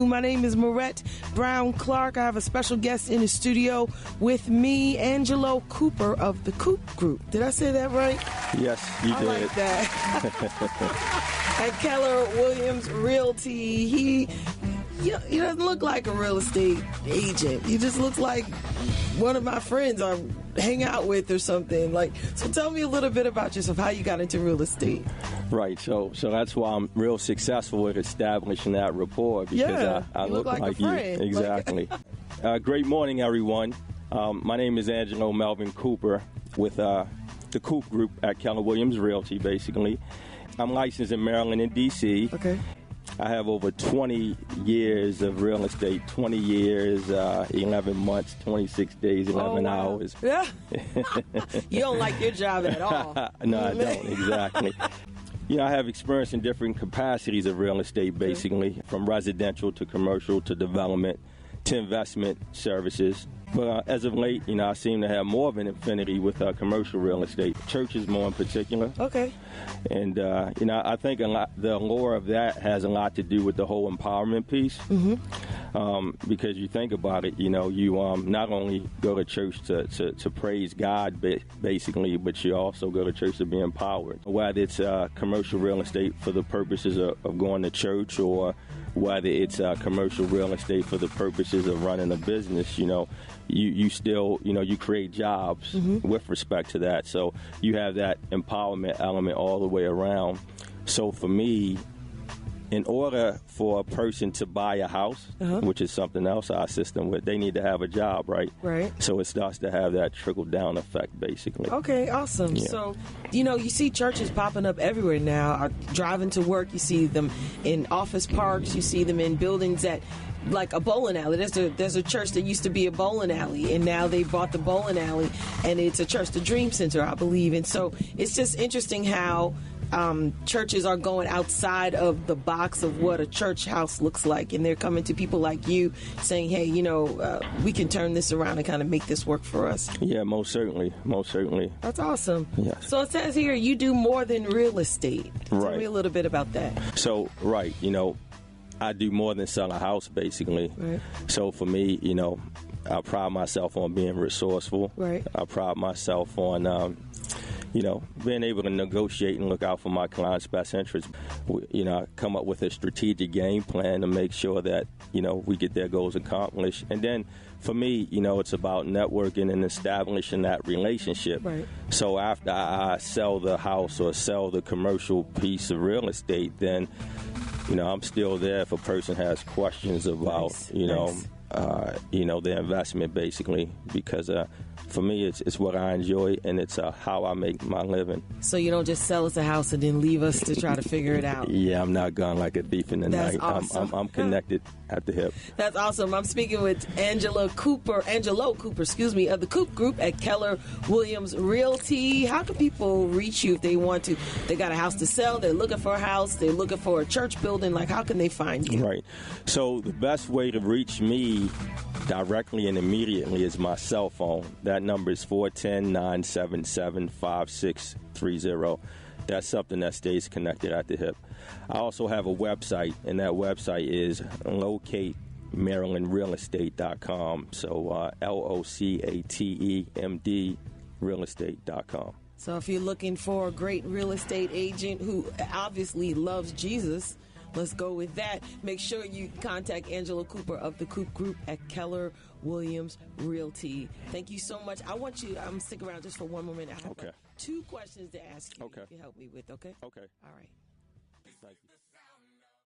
My name is Maurette Brown Clark. I have a special guest in the studio with me, Angelo Cooper of the CoopGroup. Did I say that right? Yes, you did. I like that. At Keller Williams Realty, he doesn't look like a real estate agent. He just looks like one of my friends I hang out with or something. So tell me a little bit about yourself, how you got into real estate. Right, so that's why I'm real successful at establishing that rapport, because I look like a friend. You. Exactly. Great morning, everyone. My name is Angelo Melvin Cooper with the CoopGroup at Keller Williams Realty, basically. I'm licensed in Maryland and D.C. Okay. I have over 20 years of real estate, 20 years, 11 months, 26 days, 11 hours. Yeah. You don't like your job at all. No, I don't, exactly. I have experience in different capacities of real estate, basically, from residential to commercial to development to investment services. But as of late, I seem to have more of an affinity with commercial real estate, churches more in particular. Okay. And, I think the allure of that has a lot to do with the whole empowerment piece. Mm-hmm. Because you think about it, you not only go to church to praise God, basically, but you also go to church to be empowered. Whether it's commercial real estate for the purposes of going to church, or whether it's commercial real estate for the purposes of running a business, you still, you create jobs with respect to that. So you have that empowerment element all the way around. So for me, in order for a person to buy a house, which is something else I assist them with, they need to have a job, right? Right. So it starts to have that trickle-down effect, basically. Okay, awesome. Yeah. So, you see churches popping up everywhere now. Driving to work, you see them in office parks, you see them in buildings that, like a bowling alley. There's a church that used to be a bowling alley, and now they bought the bowling alley, and it's a church, the Dream Center, I believe. And so it's just interesting how churches are going outside of the box of what a church house looks like, and they're coming to people like you saying, hey, we can turn this around and kind of make this work for us. Yeah, most certainly. That's awesome. Yes. So it says here you do more than real estate. Tell me a little bit about that. So, I do more than sell a house, basically. Right. So for me, I pride myself on being resourceful. Right. I pride myself on being able to negotiate and look out for my client's best interests. I come up with a strategic game plan to make sure that, we get their goals accomplished. And then for me, it's about networking and establishing that relationship. Right. So after I sell the house or sell the commercial piece of real estate, then, I'm still there if a person has questions about, their investment, basically, because for me, it's what I enjoy, and it's how I make my living. So you don't just sell us a house and then leave us to try to figure it out. Yeah, I'm not gone like a thief in the night. Awesome. I'm connected at the hip. That's awesome. I'm speaking with Angelo Cooper, of the CoopGroup at Keller Williams Realty. How can people reach you if they want to? They got a house to sell, they're looking for a house, they're looking for a church building. How can they find you? Right. So the best way to reach me directly and immediately is my cell phone. That number is 410-977-5630. That's something that stays connected at the hip. I also have a website, and that website is LocateMarylandRealEstate.com. So LOCATEMD realestate.com. So if you're looking for a great real estate agent who obviously loves Jesus, let's go with that. Make sure you contact Angelo Cooper of the CoopGroup at Keller Williams Realty. Thank you so much. I'm stick around just for one more minute. I have 2 questions to ask you. Okay. You can help me with, okay? Okay. All right. Thank you.